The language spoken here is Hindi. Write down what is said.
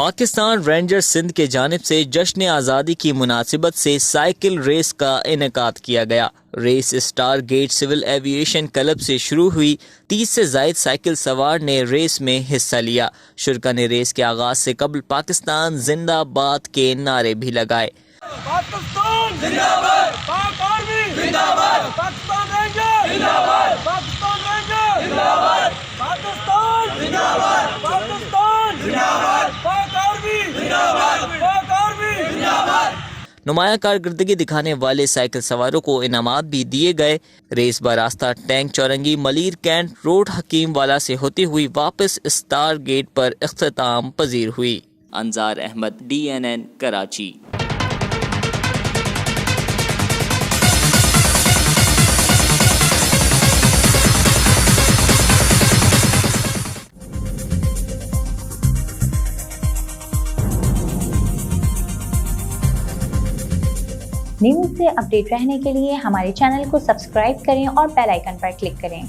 पाकिस्तान रेंजर्स सिंध के जानिब से जश्न आज़ादी की मुनासिबत से साइकिल रेस का इनेकाद किया गया। रेस स्टार गेट सिविल एविएशन क्लब से शुरू हुई। 30 से ज़ायद साइकिल सवार ने रेस में हिस्सा लिया। शुरका ने रेस के आगाज से कबल पाकिस्तान जिंदाबाद के नारे भी लगाए। पाकिस्तान जिंदाबाद, पाक आर्मी जिंदाबाद, पाकिस्तान रेंजर जिंदाबाद, पाकिस्तान रेंजर जिंदाबाद, पाकिस्तान जिंदाबाद, पाकिस्तान जिंदाबाद, पाक आर्मी जिंदाबाद, पाक आर्मी जिंदाबाद। नुमाया कारकर्दगी दिखाने वाले साइकिल सवारों को इनामात भी दिए गए। रेस बरास्ता tank Chowrangi Malir cantt road हकीम वाला से होती हुई वापस स्टार गेट पर इख्तिताम पजीर हुई। अंजार अहमद, DNN, कराची। न्यूज़ से अपडेट रहने के लिए हमारे चैनल को सब्सक्राइब करें और बेल आइकन पर क्लिक करें।